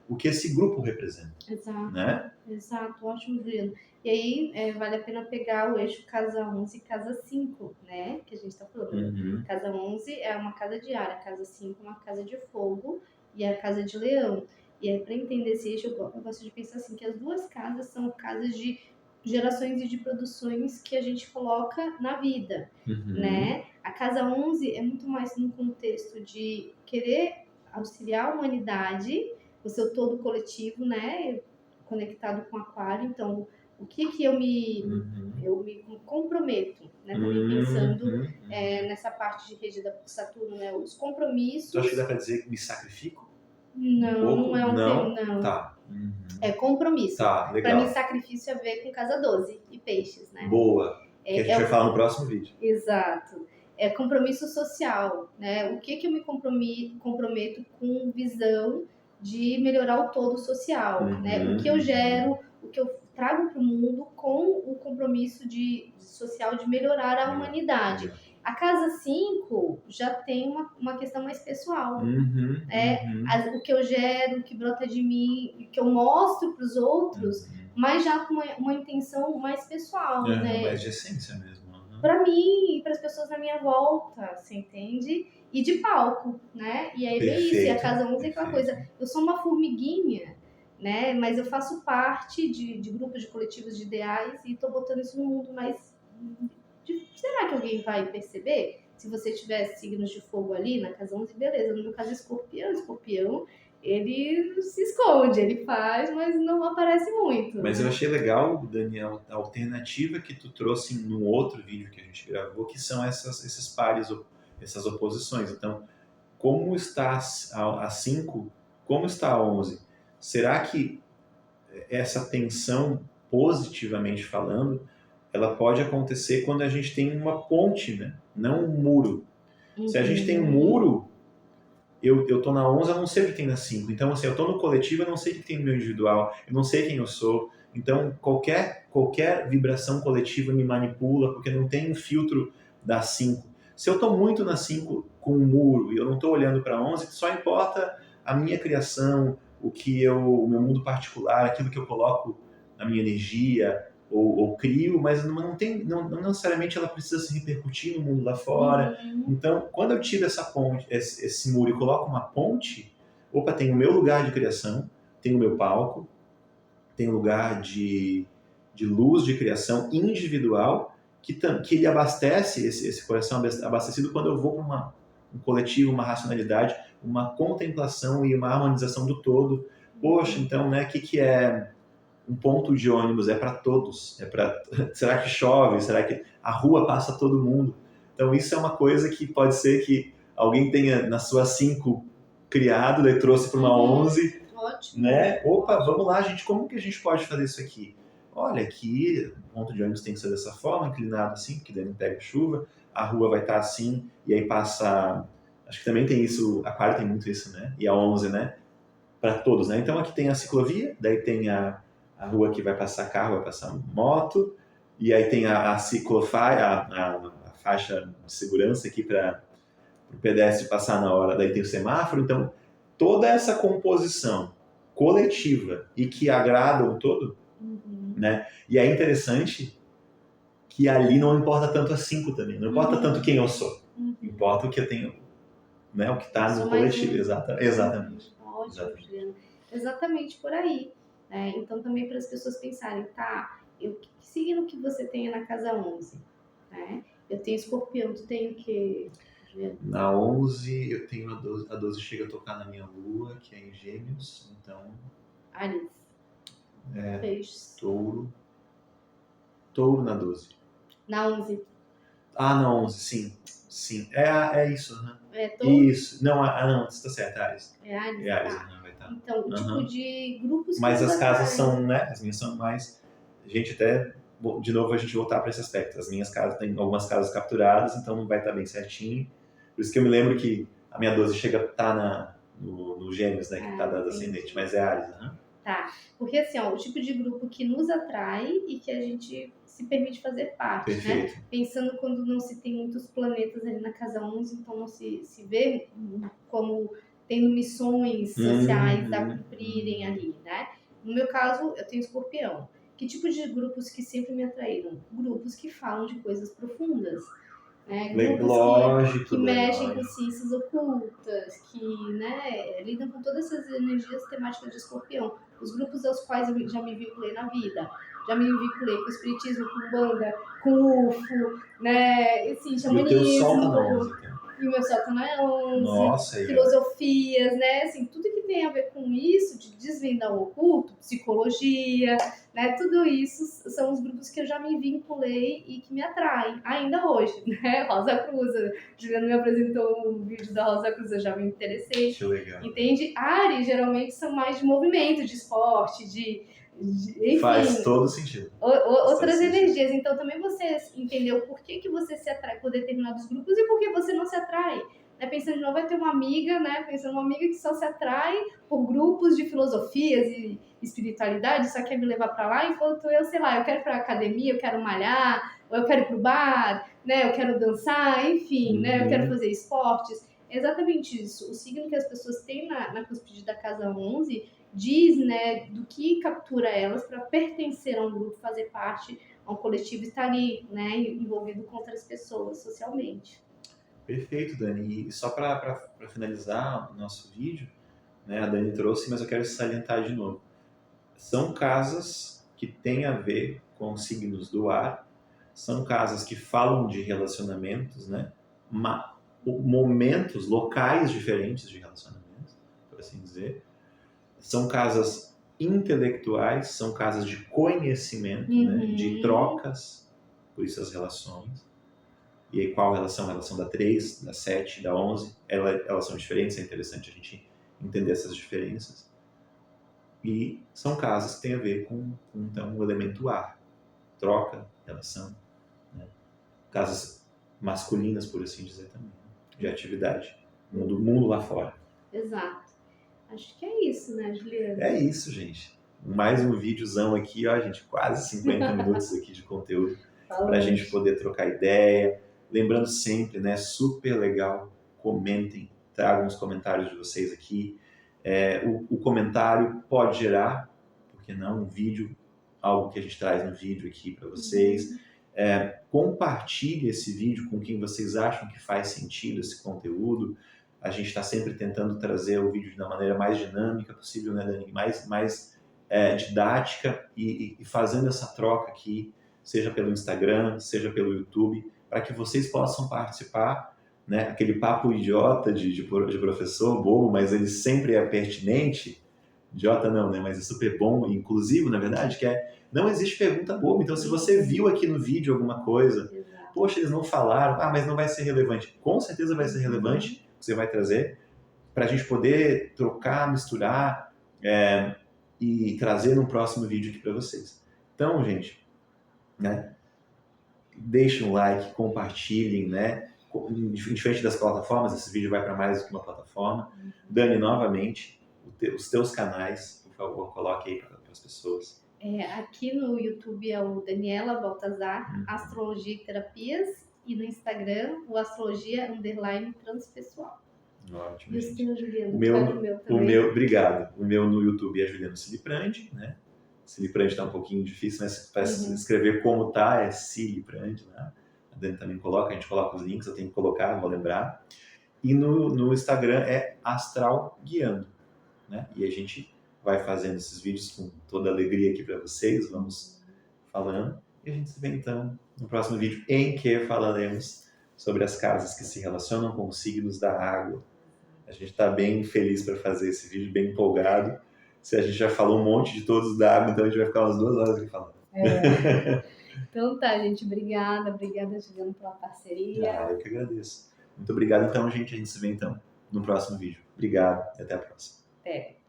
O que esse grupo representa. Exato. Né? Exato, ótimo, Juliano. E aí, vale a pena pegar o eixo casa 11 e casa 5, né? Que a gente está falando. Casa 11 é uma casa de ar, a casa 5 é uma casa de fogo e a casa de leão. E aí, para entender esse eixo, eu gosto de pensar assim, que as duas casas são casas de gerações e de produções que a gente coloca na vida, né? A casa 11 é muito mais num contexto de querer auxiliar a humanidade, o seu todo coletivo, né, conectado com o aquário. Então, o que eu me comprometo, né, também pensando nessa parte de regida por Saturno, né, os compromissos. Tu acha que dá para dizer que me sacrifico? Não, não é um termo, não. Tá. É compromisso. Tá, legal. Para mim, sacrifício é a ver com casa 12 e peixes, né? Boa. Que a gente vai falar no próximo vídeo. Exato. É compromisso social, né? O que eu me comprometo com visão de melhorar o todo social, né? O que eu gero, o que eu trago para o mundo com o compromisso social de melhorar a humanidade. A casa 5 já tem uma questão mais pessoal. O que eu gero, o que brota de mim, o que eu mostro para os outros, mas já com uma intenção mais pessoal, né? Mais de essência mesmo. Para mim e para as pessoas na minha volta, você entende? E de palco, né? E aí é isso, e a casa 11 é aquela coisa, eu sou uma formiguinha, né? Mas eu faço parte de grupos, de coletivos, de ideais, e estou botando isso no mundo mais... Será que alguém vai perceber? Se você tiver signos de fogo ali na casa 11, beleza. No meu caso, escorpião, ele se esconde, ele faz, mas não aparece muito. Mas né? eu achei legal, Daniel, a alternativa que tu trouxe no outro vídeo que a gente gravou, que são esses pares, essas oposições. Então, como está a 5, como está a 11? Será que essa tensão, positivamente falando, ela pode acontecer quando a gente tem uma ponte, né? Não um muro. Se a gente tem um muro, eu tô na 11, eu não sei o que tem na 5. Então, assim, eu tô no coletivo, eu não sei o que tem no meu individual, eu não sei quem eu sou. Então, qualquer vibração coletiva me manipula, porque não tem um filtro da 5. Se eu tô muito na 5 com um muro e eu não tô olhando para 11, só importa a minha criação, o meu mundo particular, aquilo que eu coloco na minha energia, ou crio, mas não necessariamente ela precisa se repercutir no mundo lá fora. Então, quando eu tiro essa ponte, esse muro e coloco uma ponte, tem o meu lugar de criação, tem o meu palco, tem o lugar de luz de criação individual, que ele abastece, esse coração abastecido quando eu vou para um coletivo, uma racionalidade, uma contemplação e uma harmonização do todo. Poxa, então, né, o que é um ponto de ônibus? É para todos. Será que chove? Será que a rua passa todo mundo? Então isso é uma coisa que pode ser que alguém tenha na sua 5 criado, daí trouxe para uma 11. Ótimo. Né? Opa, vamos lá, gente, como que a gente pode fazer isso aqui? Olha, aqui o ponto de ônibus tem que ser dessa forma, inclinado assim, porque daí não pega chuva, a rua vai estar assim, e aí passa... Acho que também tem isso, a Aquário tem muito isso, né? E a 11, né? Para todos, né? Então aqui tem a ciclovia, daí tem a rua que vai passar carro, vai passar moto, e aí tem a faixa de segurança aqui para o pedestre passar na hora, daí tem o semáforo. Então, toda essa composição coletiva e que agrada o todo, né? E é interessante que ali não importa tanto a 5 também, não importa tanto quem eu sou, importa o que eu tenho, né? O que está no coletivo, exatamente. Ótimo, Juliana. Exatamente por aí. Então, também para as pessoas pensarem, que signo que você tem na casa 11? Né? Eu tenho escorpião, tu tem o quê? Juliano? Na 11 eu tenho a 12 chega a tocar na minha lua, que é em Gêmeos, então Áries. Peixes. Touro na 12. Na 11. Ah, na 11, sim. Sim, é isso, né? É touro? Isso. Não, não, você tá certo, é Ares. É Áries? É Ares, Tá. vai estar. Então, o tipo de grupos que Mas nos as casas atraem. são, né? As minhas são mais. A gente até. De novo, a gente voltar para esse aspecto. As minhas casas tem algumas casas capturadas, então não vai estar bem certinho. Por isso que eu me lembro que a minha 12 chega a estar no Gêmeos, né? Que tá dando ascendente, mas é Ares, né? Tá. Porque assim, ó, o tipo de grupo que nos atrai e que a gente se permite fazer parte, Perfeito. né? Pensando quando não se tem muitos planetas ali na casa 11, então não se vê como tendo missões sociais a cumprirem ali, né? No meu caso, eu tenho Escorpião. Que tipo de grupos que sempre me atraíram? Grupos que falam de coisas profundas. Né? Grupos Lógico, que mexem com ciências ocultas, que, né, lidam com todas essas energias temáticas de Escorpião. Os grupos aos quais eu já me vinculei na vida. Já me vinculei com o espiritismo, com banda, com UFO, né, assim, xamanismo. E o teu sol tá na 11, então. E o meu sol tá na 11. Nossa, aí, filosofias, né, assim, tudo que tem a ver com isso, de desvendar o oculto, psicologia, né, tudo isso são os grupos que eu já me vinculei e que me atraem, ainda hoje, né, Rosa Cruz, Juliana me apresentou um vídeo da Rosa Cruz, eu já me interessei. Que legal. Entende? Ares geralmente são mais de movimento, de esporte, enfim, faz todo sentido. Outras energias. Então também você entendeu por que você se atrai por determinados grupos e por que você não se atrai. Né? Pensando de novo, vai ter uma amiga, né? Pensando uma amiga que só se atrai por grupos de filosofias e espiritualidade, só quer me levar para lá, enquanto eu, sei lá, eu quero ir para academia, eu quero malhar, ou eu quero ir pro bar, né? Eu quero dançar, enfim, né? Eu quero fazer esportes. É exatamente isso. O signo que as pessoas têm na cúspide da casa 11 diz, né, do que captura elas para pertencer a um grupo, fazer parte a um coletivo, estar ali, né, envolvido com outras pessoas socialmente. Perfeito, Dani. E só para finalizar o nosso vídeo, né, a Dani trouxe, mas eu quero salientar de novo. São casas que têm a ver com signos do ar, são casas que falam de relacionamentos, né, momentos, locais diferentes de relacionamentos, por assim dizer. São casas intelectuais, são casas de conhecimento, né, de trocas, por isso as relações. E aí qual relação? A relação da 3, da 7, da 11, elas são diferentes, é interessante a gente entender essas diferenças. E são casas que têm a ver com então, o elemento ar, troca, relação, né? Casas masculinas, por assim dizer também, de atividade, mundo lá fora. Exato. Acho que é isso, né, Juliana? É isso, gente. Mais um videozão aqui, ó, gente, quase 50 minutos aqui de conteúdo para a gente poder trocar ideia. Lembrando sempre, né, super legal, comentem, tragam os comentários de vocês aqui. O comentário pode gerar, por que não, um vídeo, algo que a gente traz no vídeo aqui para vocês. Compartilhe esse vídeo com quem vocês acham que faz sentido esse conteúdo. A gente está sempre tentando trazer o vídeo da maneira mais dinâmica possível, né, Dani? Mais didática e fazendo essa troca aqui, seja pelo Instagram, seja pelo YouTube, para que vocês possam participar, né? Aquele papo idiota de professor bobo, mas ele sempre é pertinente. Idiota não, né? Mas é super bom e inclusivo, na verdade, que não existe pergunta boba. Então, se você viu aqui no vídeo alguma coisa, poxa, eles não falaram, mas não vai ser relevante. Com certeza vai ser relevante, você vai trazer, para a gente poder trocar, misturar e trazer no próximo vídeo aqui para vocês. Então, gente, né, deixem um like, compartilhem, né? Diferente das plataformas, esse vídeo vai para mais do que uma plataforma. Dani, novamente, os teus canais, por favor, coloque aí para as pessoas. Aqui no YouTube é o Daniela Baltazar, Astrologia e Terapias, e no Instagram, o Astrologia_transpessoal. Ótimo, e gente. o seu, Juliano? O meu, obrigado. O meu no YouTube é Juliano Ciliprandi, né? Ciliprandi tá um pouquinho difícil, mas para escrever como tá é Ciliprandi, né? A Dani também coloca, a gente coloca os links, eu tenho que colocar, vou lembrar. E no Instagram é Astral Guiando, né? E a gente vai fazendo esses vídeos com toda alegria aqui para vocês, vamos falando. E a gente se vê então no próximo vídeo em que falaremos sobre as casas que se relacionam com os signos da água. A gente está bem feliz para fazer esse vídeo, bem empolgado. Se a gente já falou um monte de todos da água, então a gente vai ficar umas 2 horas aqui falando. Então tá, gente. Obrigada, Juliana, pela parceria. Eu que agradeço. Muito obrigado, então, gente. A gente se vê, então, no próximo vídeo. Obrigado e até a próxima. Até.